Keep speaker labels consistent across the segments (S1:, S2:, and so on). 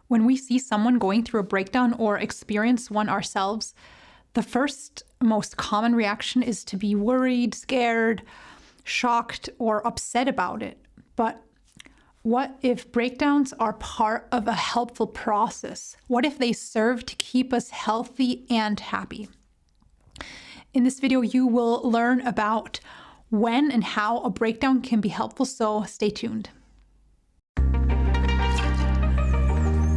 S1: When we see someone going through a breakdown or experience one ourselves, the first most common reaction is to be worried, scared, shocked, or upset about it. But what if breakdowns are part of a helpful process? What if they serve to keep us healthy and happy? In this video, you will learn about when and how a breakdown can be helpful, so stay tuned.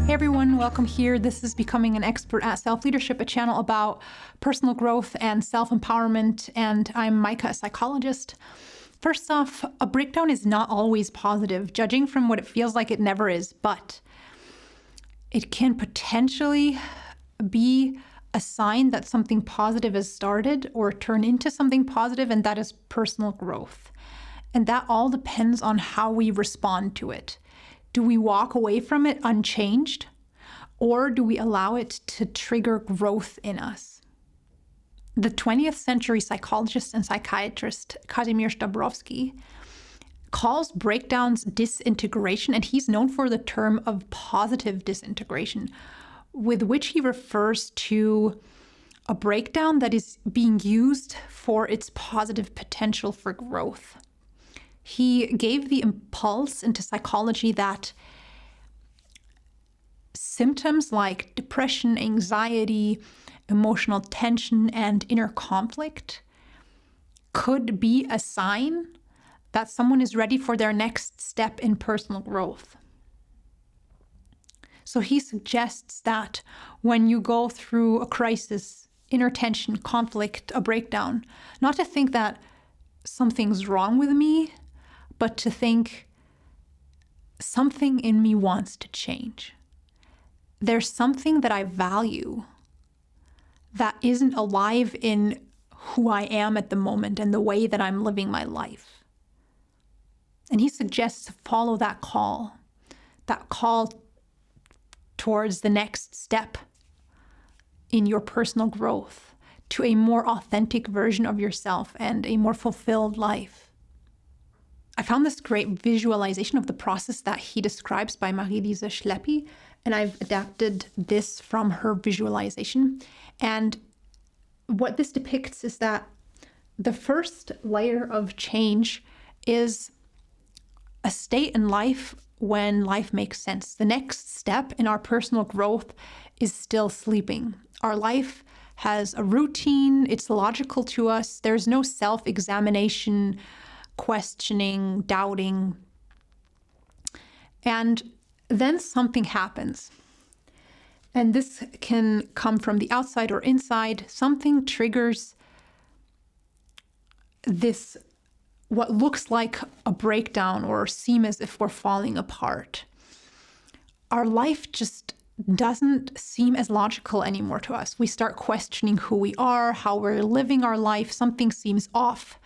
S1: Hey everyone, welcome here. This is Becoming an Expert at Self-Leadership, a channel about personal growth and self-empowerment, and I'm Maika, a psychologist. First off, a breakdown is not always positive. Judging from what it feels like, it never is, but it can potentially be a sign that something positive has started or turn into something positive, and that is personal growth. And that all depends on how we respond to it. Do we walk away from it unchanged, or do we allow it to trigger growth in us? The 20th century psychologist and psychiatrist Dabrowski calls breakdowns disintegration, and he's known for the term of positive disintegration, with which he refers to a breakdown that is being used for its positive potential for growth. He gave the impulse into psychology that symptoms like depression, anxiety, emotional tension, and inner conflict could be a sign that someone is ready for their next step in personal growth. So he suggests that when you go through a crisis, inner tension, conflict, a breakdown, not to think that something's wrong with me, but to think something in me wants to change. There's something that I value that isn't alive in who I am at the moment and the way that I'm living my life. And he suggests to follow that call towards the next step in your personal growth, to a more authentic version of yourself and a more fulfilled life. I found this great visualization of the process that he describes by Marie-Lise Schläppy, and I've adapted this from her visualization. And what this depicts is that the first layer of change is a state in life when life makes sense. The next step in our personal growth is still sleeping. Our life has a routine, it's logical to us, there's no self-examination, questioning, doubting. And then something happens. And this can come from the outside or inside. Something triggers this, what looks like a breakdown or seem as if we're falling apart. Our life just doesn't seem as logical anymore to us. We start questioning who we are, how we're living our life. Something seems off.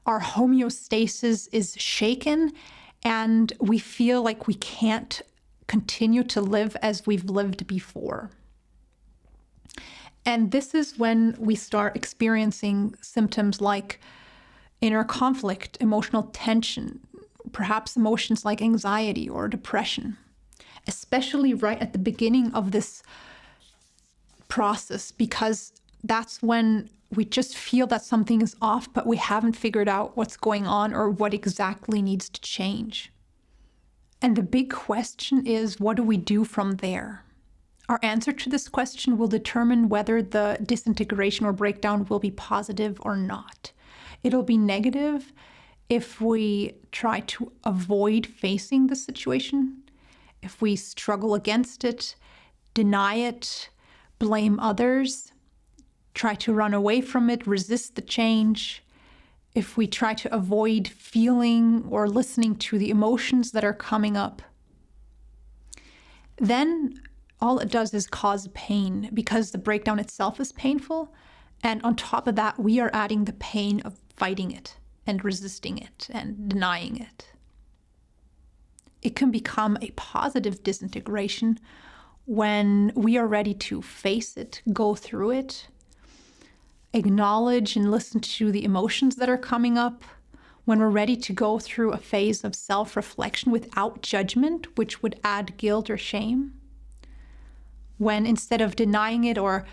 S1: Our homeostasis is shaken, and we feel like we can't continue to live as we've lived before. And this is when we start experiencing symptoms like inner conflict, emotional tension, perhaps emotions like anxiety or depression, especially right at the beginning of this process, because that's when we just feel that something is off, but we haven't figured out what's going on or what exactly needs to change. And the big question is, what do we do from there? Our answer to this question will determine whether the disintegration or breakdown will be positive or not. It'll be negative if we try to avoid facing the situation, if we struggle against it, deny it, blame others, try to run away from it, resist the change, if we try to avoid feeling or listening to the emotions that are coming up, then all it does is cause pain, because the breakdown itself is painful. And on top of that, we are adding the pain of fighting it and resisting it and denying it. It can become a positive disintegration when we are ready to face it, go through it, acknowledge and listen to the emotions that are coming up, when we're ready to go through a phase of self-reflection without judgment, which would add guilt or shame, when instead of denying it or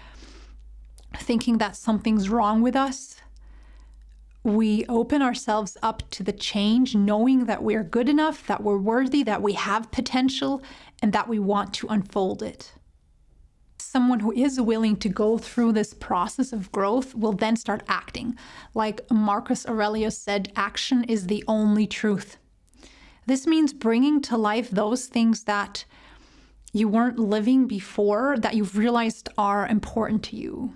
S1: thinking that something's wrong with us, we open ourselves up to the change, knowing that we're good enough, that we're worthy, that we have potential, and that we want to unfold it. Someone who is willing to go through this process of growth will then start acting. Like Marcus Aurelius said, action is the only truth. This means bringing to life those things that you weren't living before, that you've realized are important to you.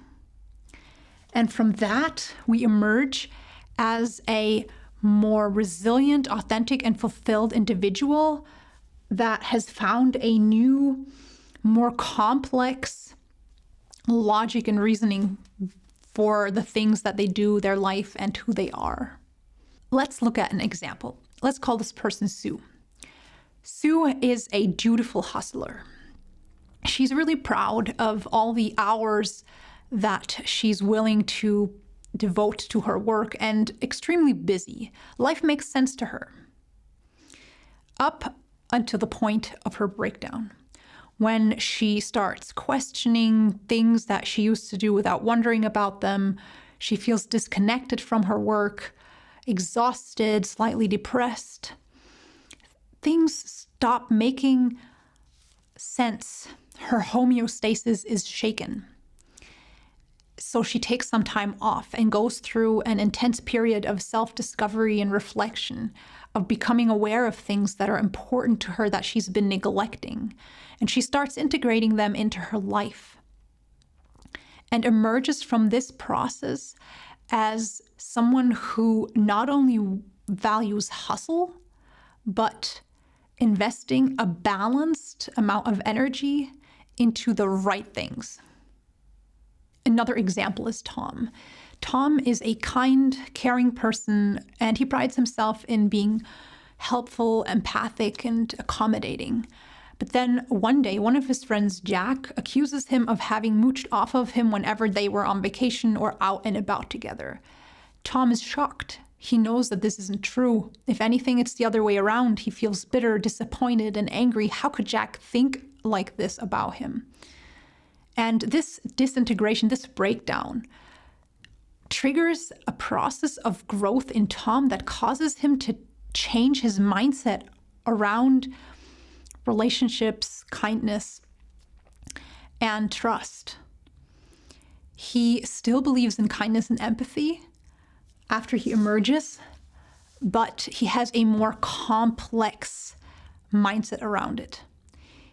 S1: And from that, we emerge as a more resilient, authentic, and fulfilled individual that has found a new, more complex logic and reasoning for the things that they do, their life, and who they are. Let's look at an example. Let's call this person Sue. Sue is a dutiful hustler. She's really proud of all the hours that she's willing to devote to her work and extremely busy. Life makes sense to her. Up until the point of her breakdown, when she starts questioning things that she used to do without wondering about them. She feels disconnected from her work, exhausted, slightly depressed. Things stop making sense. Her homeostasis is shaken. So she takes some time off and goes through an intense period of self-discovery and reflection, of becoming aware of things that are important to her that she's been neglecting. And she starts integrating them into her life and emerges from this process as someone who not only values hustle, but investing a balanced amount of energy into the right things. Another example is Tom. Tom is a kind, caring person, and he prides himself in being helpful, empathic, and accommodating. But then one day, one of his friends, Jack, accuses him of having mooched off of him whenever they were on vacation or out and about together. Tom is shocked. He knows that this isn't true. If anything, it's the other way around. He feels bitter, disappointed, and angry. How could Jack think like this about him? And this disintegration, this breakdown, triggers a process of growth in Tom that causes him to change his mindset around relationships, kindness, and trust. He still believes in kindness and empathy after he emerges, but he has a more complex mindset around it.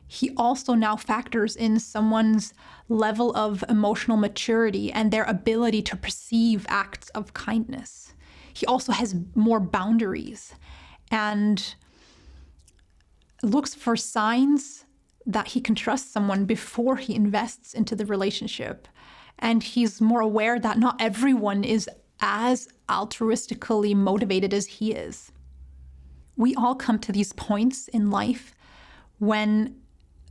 S1: He also now factors in someone's level of emotional maturity and their ability to perceive acts of kindness. He also has more boundaries and looks for signs that he can trust someone before he invests into the relationship. And he's more aware that not everyone is as altruistically motivated as he is. We all come to these points in life when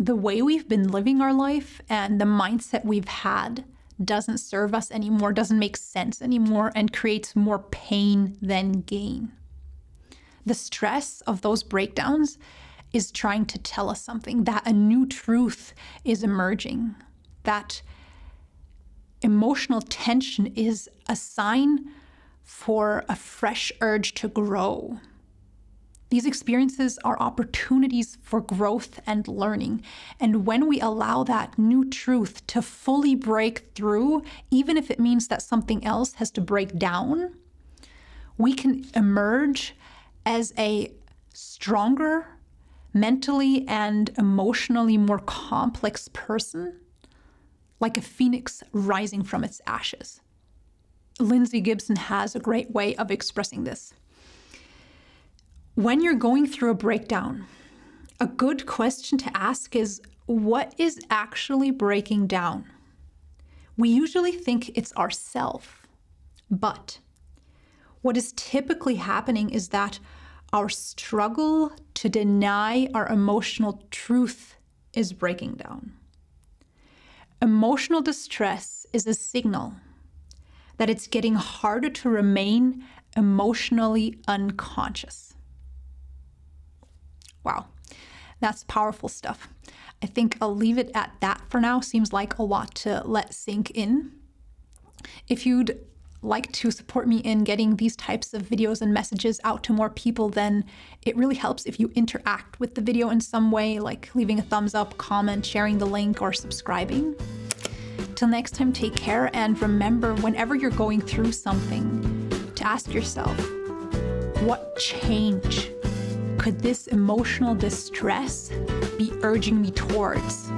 S1: the way we've been living our life and the mindset we've had doesn't serve us anymore, doesn't make sense anymore, and creates more pain than gain. The stress of those breakdowns is trying to tell us something, that a new truth is emerging, that emotional tension is a sign for a fresh urge to grow. These experiences are opportunities for growth and learning. And when we allow that new truth to fully break through, even if it means that something else has to break down, we can emerge as a stronger, mentally and emotionally more complex person, like a phoenix rising from its ashes. Lindsay Gibson has a great way of expressing this. When you're going through a breakdown, a good question to ask is, what is actually breaking down? We usually think it's ourself, but what is typically happening is that our struggle to deny our emotional truth is breaking down. Emotional distress is a signal that it's getting harder to remain emotionally unconscious. Wow, that's powerful stuff. I think I'll leave it at that for now. Seems like a lot to let sink in. If you'd like to support me in getting these types of videos and messages out to more people, then it really helps if you interact with the video in some way, like leaving a thumbs up, comment, sharing the link, or subscribing. Till next time, take care, and remember, whenever you're going through something, to ask yourself, what change could this emotional distress be urging me towards?